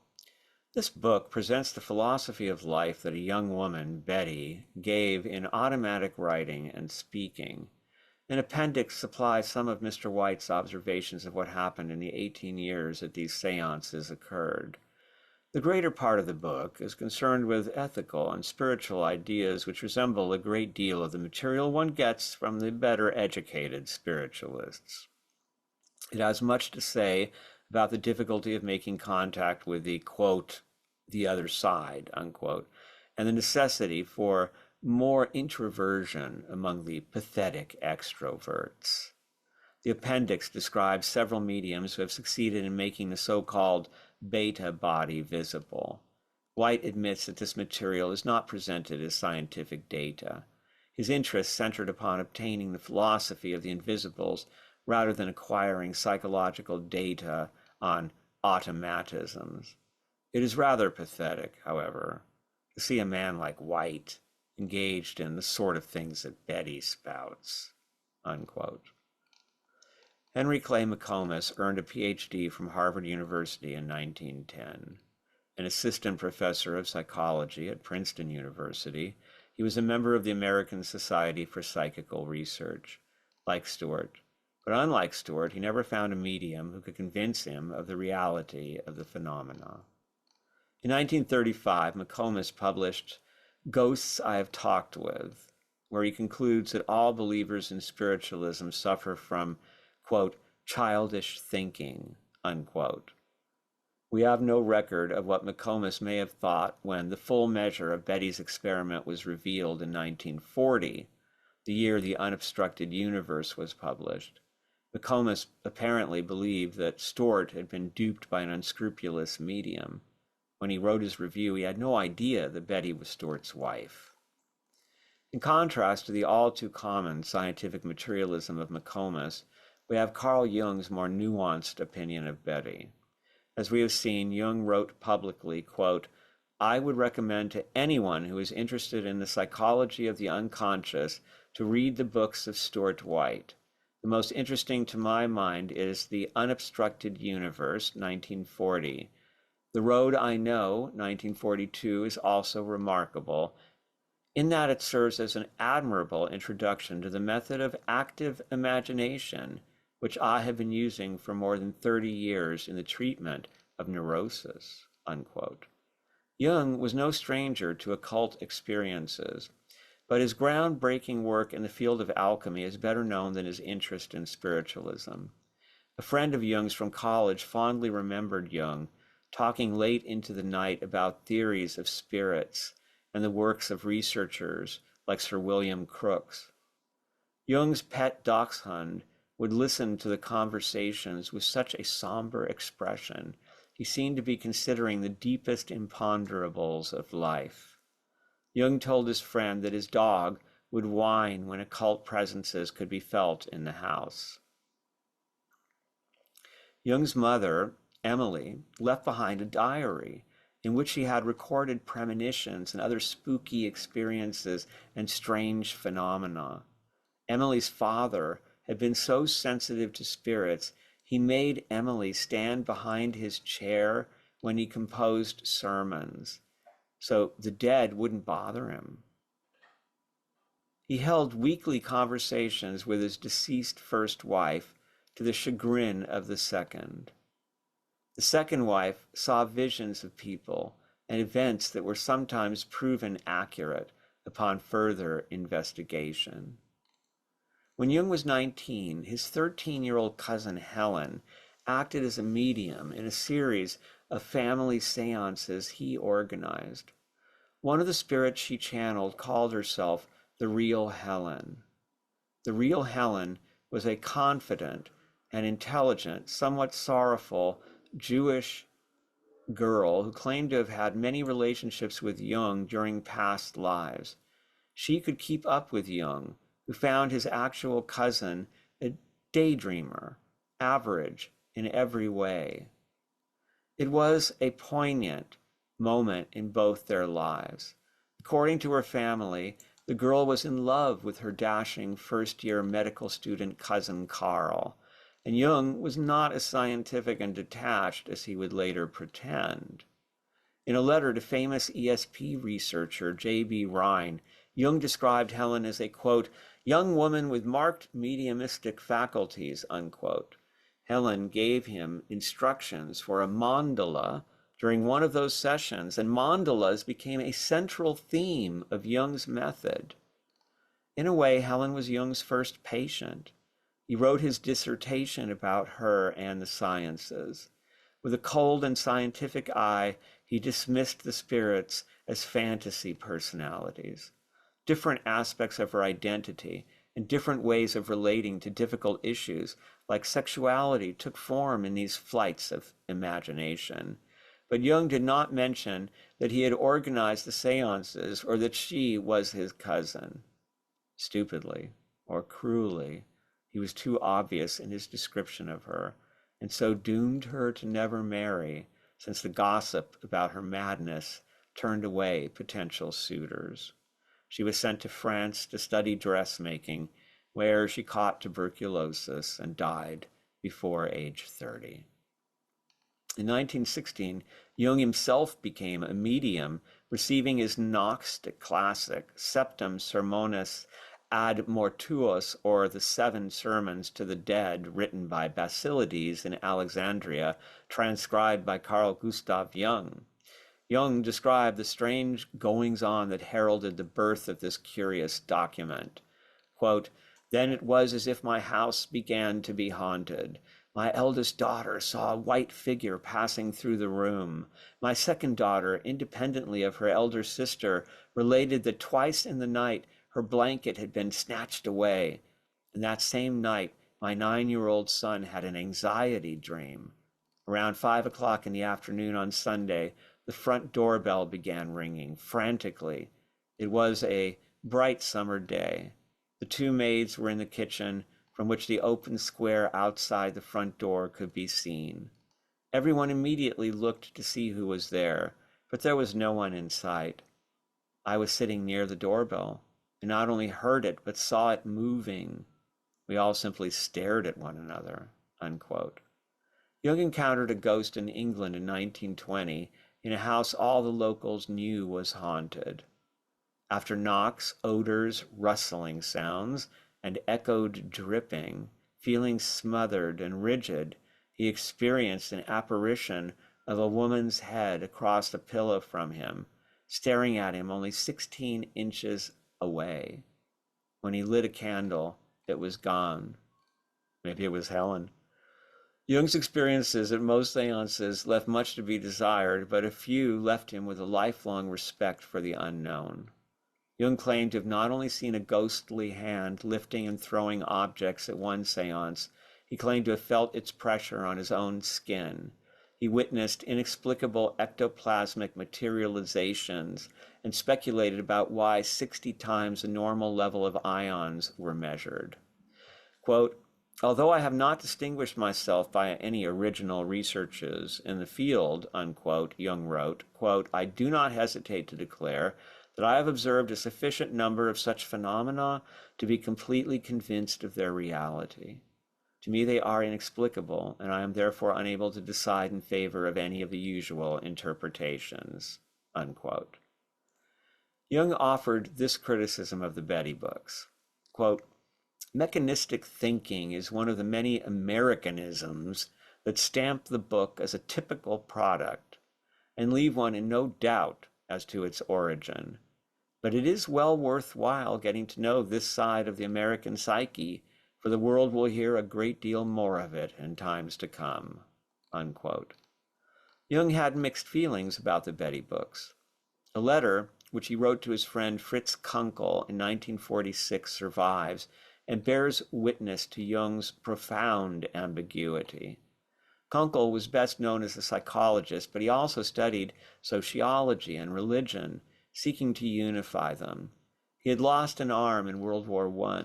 "This book presents the philosophy of life that a young woman, Betty, gave in automatic writing and speaking. An appendix supplies some of Mr. White's observations of what happened in the 18 years that these seances occurred. The greater part of the book is concerned with ethical and spiritual ideas which resemble a great deal of the material one gets from the better educated spiritualists. It has much to say about the difficulty of making contact with the, quote, the other side, unquote, and the necessity for more introversion among the pathetic extroverts. The appendix describes several mediums who have succeeded in making the so-called beta body visible. White admits that this material is not presented as scientific data. His interest centered upon obtaining the philosophy of the invisibles rather than acquiring psychological data on automatisms. It is rather pathetic, however, to see a man like White engaged in the sort of things that Betty spouts," unquote. Henry Clay McComas earned a PhD from Harvard University in 1910. An assistant professor of psychology at Princeton University, he was a member of the American Society for Psychical Research. Like Stewart, but unlike Stewart, he never found a medium who could convince him of the reality of the phenomena. In 1935, McComas published Ghosts I Have Talked With, where he concludes that all believers in spiritualism suffer from, quote, childish thinking, unquote. We have no record of what McComas may have thought when the full measure of Betty's experiment was revealed in 1940, the year the Unobstructed Universe was published. McComas apparently believed that Stewart had been duped by an unscrupulous medium. When he wrote his review, he had no idea that Betty was Stewart's wife. In contrast to the all-too-common scientific materialism of McComas, we have Carl Jung's more nuanced opinion of Betty. As we have seen, Jung wrote publicly, quote, "I would recommend to anyone who is interested in the psychology of the unconscious to read the books of Stewart White. The most interesting to my mind is The Unobstructed Universe, 1940. The Road I Know, 1942, is also remarkable, in that it serves as an admirable introduction to the method of active imagination, which I have been using for more than 30 years in the treatment of neurosis," unquote. Jung was no stranger to occult experiences, but his groundbreaking work in the field of alchemy is better known than his interest in spiritualism. A friend of Jung's from college fondly remembered Jung talking late into the night about theories of spirits and the works of researchers like Sir William Crookes. Jung's pet dachshund would listen to the conversations with such a somber expression. He seemed to be considering the deepest imponderables of life. Jung told his friend that his dog would whine when occult presences could be felt in the house. Jung's mother, Emily, left behind a diary in which she had recorded premonitions and other spooky experiences and strange phenomena. Emily's father had been so sensitive to spirits, he made Emily stand behind his chair when he composed sermons, so the dead wouldn't bother him. He held weekly conversations with his deceased first wife, to the chagrin of the second. The second wife saw visions of people and events that were sometimes proven accurate upon further investigation. When Jung was 19, his 13-year-old cousin Helen acted as a medium in a series of family seances he organized. One of the spirits she channeled called herself the real Helen. The real Helen was a confident and intelligent, somewhat sorrowful Jewish girl who claimed to have had many relationships with Jung during past lives. She could keep up with Jung, who found his actual cousin a daydreamer, average in every way. It was a poignant moment in both their lives. According to her family, the girl was in love with her dashing first-year medical student cousin Carl, and Jung was not as scientific and detached as he would later pretend. In a letter to famous ESP researcher J.B. Rhine, Jung described Helen as a, quote, young woman with marked mediumistic faculties, unquote. Helen gave him instructions for a mandala during one of those sessions, and mandalas became a central theme of Jung's method. In a way, Helen was Jung's first patient. He wrote his dissertation about her and the sciences. With a cold and scientific eye, he dismissed the spirits as fantasy personalities. Different aspects of her identity and different ways of relating to difficult issues like sexuality took form in these flights of imagination. But Jung did not mention that he had organized the seances or that she was his cousin. Stupidly or cruelly, he was too obvious in his description of her, and so doomed her to never marry, since the gossip about her madness turned away potential suitors. She was sent to France to study dressmaking, where she caught tuberculosis and died before age 30. In 1916, Jung himself became a medium, receiving his Gnostic classic, Septem Sermones ad Mortuos, or the Seven Sermons to the Dead, written by Basilides in Alexandria, transcribed by Carl Gustav Jung. Jung described the strange goings-on that heralded the birth of this curious document. Quote, Then it was as if my house began to be haunted. My eldest daughter saw a white figure passing through the room. My second daughter, independently of her elder sister, related that twice in the night her blanket had been snatched away. And that same night, my 9-year-old son had an anxiety dream. Around 5 o'clock in the afternoon on Sunday, the front doorbell began ringing frantically. It was a bright summer day. The two maids were in the kitchen, from which the open square outside the front door could be seen. Everyone immediately looked to see who was there, but there was no one in sight. I was sitting near the doorbell, and not only heard it, but saw it moving. We all simply stared at one another, unquote. Jung encountered a ghost in England in 1920 in a house all the locals knew was haunted. After knocks, odors, rustling sounds, and echoed dripping, feeling smothered and rigid, he experienced an apparition of a woman's head across the pillow from him, staring at him only 16 inches away. When he lit a candle, it was gone. Maybe it was Helen. Jung's experiences at most seances left much to be desired, but a few left him with a lifelong respect for the unknown. Jung claimed to have not only seen a ghostly hand lifting and throwing objects at one seance, he claimed to have felt its pressure on his own skin. He witnessed inexplicable ectoplasmic materializations and speculated about why 60 times the normal level of ions were measured. Quote, although I have not distinguished myself by any original researches in the field, unquote, Jung wrote, quote, I do not hesitate to declare that I have observed a sufficient number of such phenomena to be completely convinced of their reality. To me they are inexplicable, and I am therefore unable to decide in favor of any of the usual interpretations, unquote. Jung offered this criticism of the Betty books, quote, mechanistic thinking is one of the many Americanisms that stamp the book as a typical product and leave one in no doubt as to its origin. But it is well worthwhile getting to know this side of the American psyche, for the world will hear a great deal more of it in times to come, unquote. Jung had mixed feelings about the Betty books. A letter, which he wrote to his friend Fritz Kunkel in 1946, survives and bears witness to Jung's profound ambiguity. Kunkel was best known as a psychologist, but he also studied sociology and religion, seeking to unify them. He had lost an arm in World War I,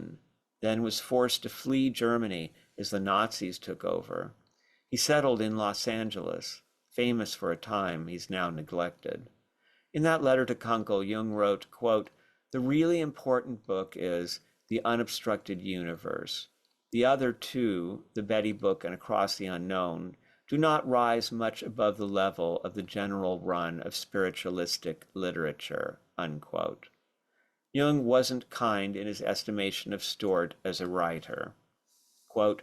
then was forced to flee Germany as the Nazis took over. He settled in Los Angeles, famous for a time he's now neglected. In that letter to Kunkel, Jung wrote, quote, the really important book is The Unobstructed Universe. The other two, the Betty book and Across the Unknown, do not rise much above the level of the general run of spiritualistic literature, unquote. Jung wasn't kind in his estimation of Stewart as a writer. Quote,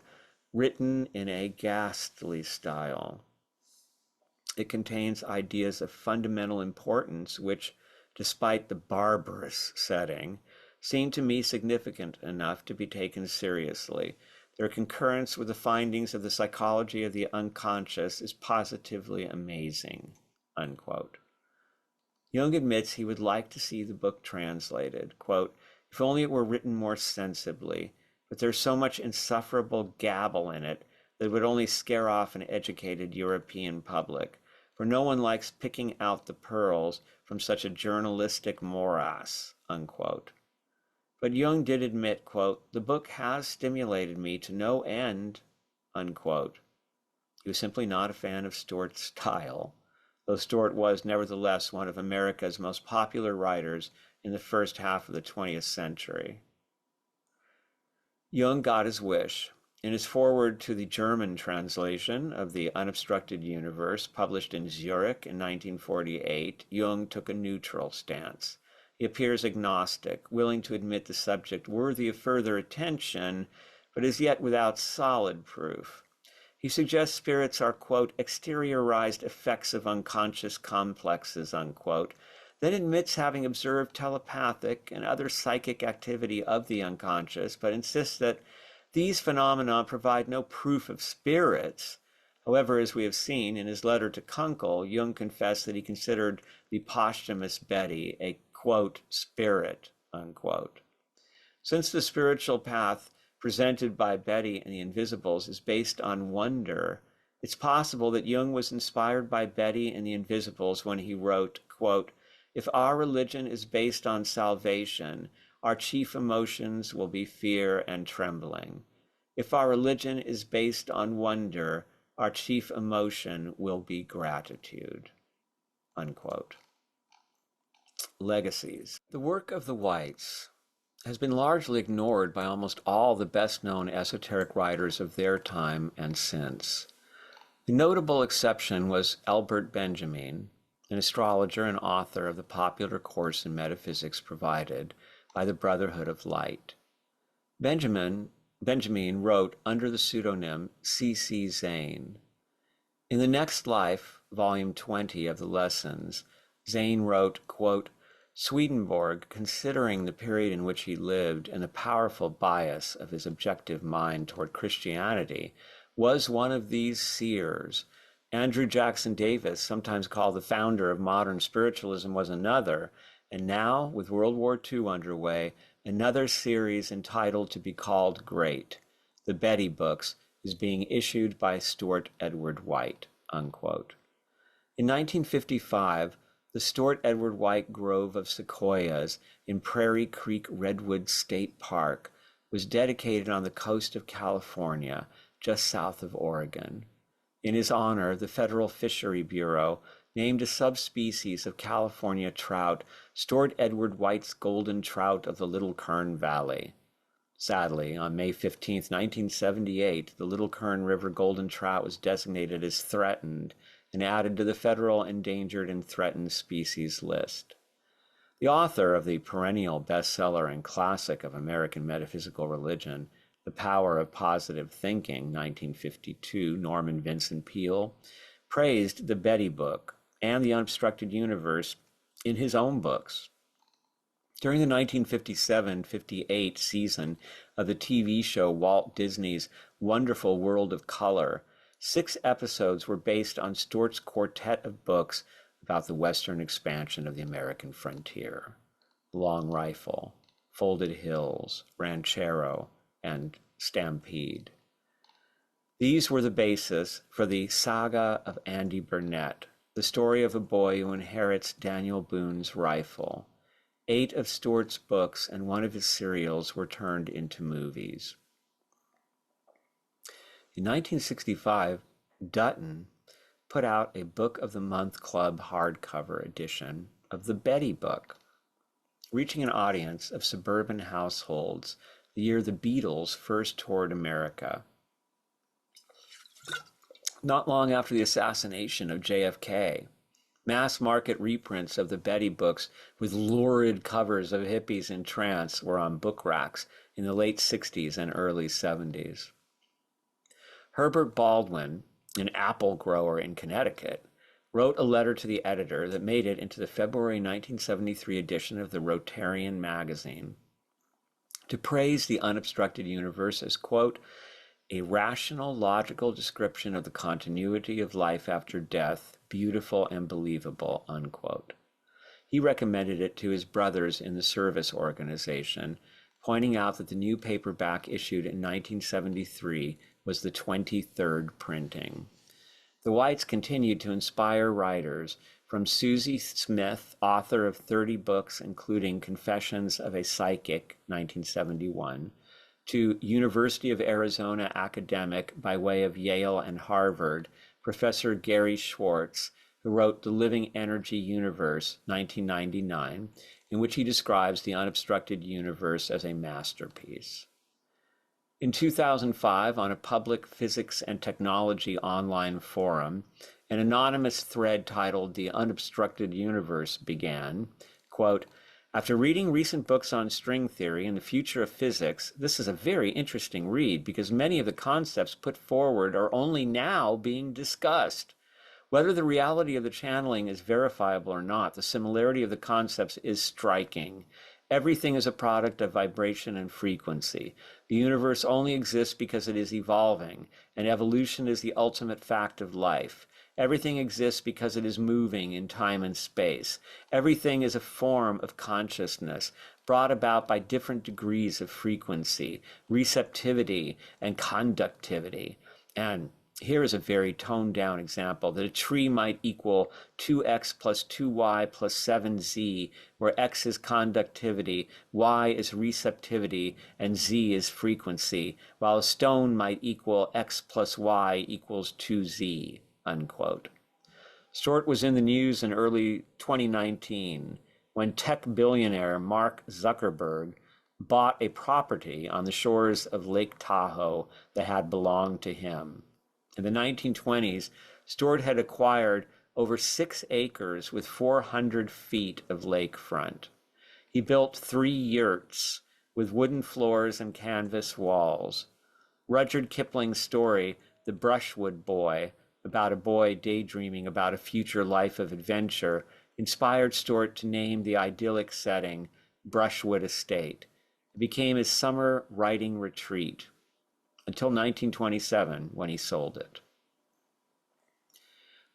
written in a ghastly style. It contains ideas of fundamental importance which, despite the barbarous setting, seem to me significant enough to be taken seriously. Their concurrence with the findings of the psychology of the unconscious is positively amazing, unquote. Jung admits he would like to see the book translated, quote, if only it were written more sensibly, but there's so much insufferable gabble in it that it would only scare off an educated European public, for no one likes picking out the pearls from such a journalistic morass, unquote. But Jung did admit, quote, the book has stimulated me to no end, unquote. He was simply not a fan of Stewart's style, though Stewart was nevertheless one of America's most popular writers in the first half of the 20th century. Jung got his wish. In his foreword to the German translation of The Unobstructed Universe, published in Zurich in 1948, Jung took a neutral stance. He appears agnostic, willing to admit the subject worthy of further attention, but is yet without solid proof. He suggests spirits are, quote, exteriorized effects of unconscious complexes, unquote, then admits having observed telepathic and other psychic activity of the unconscious, but insists that these phenomena provide no proof of spirits. However, as we have seen in his letter to Kunkel, Jung confessed that he considered the posthumous Betty a, quote, spirit, unquote. Since the spiritual path presented by Betty and the Invisibles is based on wonder, it's possible that Jung was inspired by Betty and the Invisibles when he wrote, quote, if our religion is based on salvation, our chief emotions will be fear and trembling. If our religion is based on wonder, our chief emotion will be gratitude, unquote. Legacies. The work of the Whites has been largely ignored by almost all the best-known esoteric writers of their time and since. The notable exception was Albert Benjamin, an astrologer and author of the popular course in metaphysics provided by the Brotherhood of Light. Benjamin wrote under the pseudonym C.C. Zane. In the Next Life, volume 20 of the Lessons, Zane wrote, quote, Swedenborg, considering the period in which he lived and the powerful bias of his objective mind toward Christianity, was one of these seers. Andrew Jackson Davis, sometimes called the founder of modern spiritualism, was another, and now, with World War II underway, another series entitled To Be Called Great, the Betty books, is being issued by Stewart Edward White, unquote. In 1955, the Stewart Edward White Grove of Sequoias in Prairie Creek Redwood State Park was dedicated on the coast of California, just south of Oregon. In his honor, the Federal Fishery Bureau named a subspecies of California trout Stewart Edward White's golden trout of the Little Kern Valley. Sadly, on May 15, 1978, the Little Kern River golden trout was designated as threatened and added to the Federal Endangered and Threatened Species list. The author of the perennial bestseller and classic of American metaphysical religion, The Power of Positive Thinking, 1952, Norman Vincent Peale, praised the Betty book and the Unobstructed Universe in his own books. During the 1957-58 season of the TV show Walt Disney's Wonderful World of Color, 6 episodes were based on Stewart's quartet of books about the western expansion of the American frontier: Long Rifle, Folded Hills, Ranchero, and Stampede. These were the basis for the Saga of Andy Burnett, the story of a boy who inherits Daniel Boone's rifle. 8 of Stewart's books and 1 of his serials were turned into movies. In 1965, Dutton put out a Book of the Month Club hardcover edition of the Betty book, reaching an audience of suburban households the year the Beatles first toured America. Not long after the assassination of JFK, mass market reprints of the Betty books with lurid covers of hippies in trance were on book racks in the late 60s and early 70s. Herbert Baldwin, an apple grower in Connecticut, wrote a letter to the editor that made it into the February 1973 edition of the Rotarian magazine to praise the Unobstructed Universe as, quote, a rational, logical description of the continuity of life after death, beautiful and believable, unquote. He recommended it to his brothers in the service organization, pointing out that the new paperback issued in 1973 was the 23rd printing. The Whites continued to inspire writers, from Susie Smith, author of 30 books, including Confessions of a Psychic, 1971, to University of Arizona academic by way of Yale and Harvard, Professor Gary Schwartz, who wrote The Living Energy Universe, 1999, in which he describes the unobstructed universe as a masterpiece. In 2005, on a public physics and technology online forum, an anonymous thread titled The Unobstructed Universe began, quote, after reading recent books on string theory and the future of physics, this is a very interesting read because many of the concepts put forward are only now being discussed. Whether the reality of the channeling is verifiable or not, the similarity of the concepts is striking. Everything is a product of vibration and frequency. The universe only exists because it is evolving, and evolution is the ultimate fact of life. Everything exists because it is moving in time and space. Everything is a form of consciousness brought about by different degrees of frequency, receptivity, and conductivity. And here is a very toned down example that a tree might equal 2x plus 2y plus 7z, where x is conductivity, y is receptivity, and z is frequency, while a stone might equal x plus y equals 2z, unquote. Stewart was in the news in early 2019 when tech billionaire Mark Zuckerberg bought a property on the shores of Lake Tahoe that had belonged to him. In the 1920s, Stewart had acquired over 6 acres with 400 feet of lakefront. He built 3 yurts with wooden floors and canvas walls. Rudyard Kipling's story, The Brushwood Boy, about a boy daydreaming about a future life of adventure, inspired Stewart to name the idyllic setting Brushwood Estate. It became his summer writing retreat until 1927, when he sold it.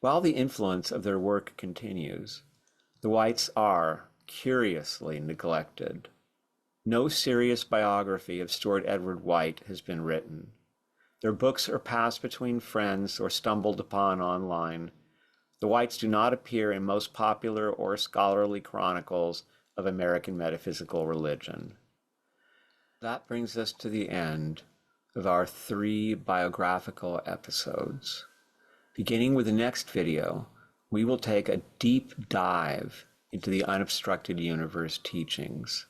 While the influence of their work continues, the Whites are curiously neglected. No serious biography of Stewart Edward White has been written. Their books are passed between friends or stumbled upon online. The Whites do not appear in most popular or scholarly chronicles of American metaphysical religion. That brings us to the end of our 3 biographical episodes. Beginning with the next video, we will take a deep dive into the Unobstructed Universe teachings.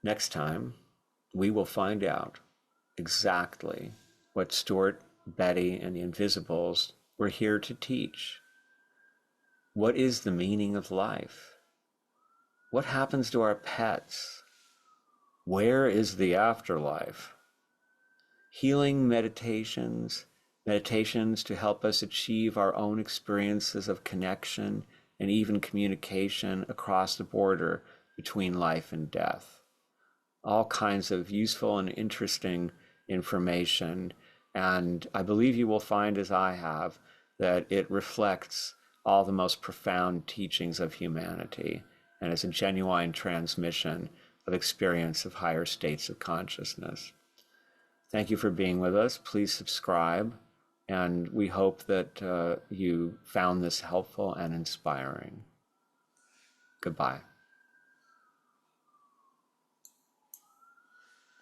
Next time, we will find out exactly what Stewart, Betty, and the Invisibles were here to teach. What is the meaning of life? What happens to our pets? Where is the afterlife? Healing meditations to help us achieve our own experiences of connection and even communication across the border between life and death. All kinds of useful and interesting information, and I believe you will find, as I have, that it reflects all the most profound teachings of humanity and is a genuine transmission of experience of higher states of consciousness. Thank you for being with us. Please subscribe, and we hope that you found this helpful and inspiring. Goodbye.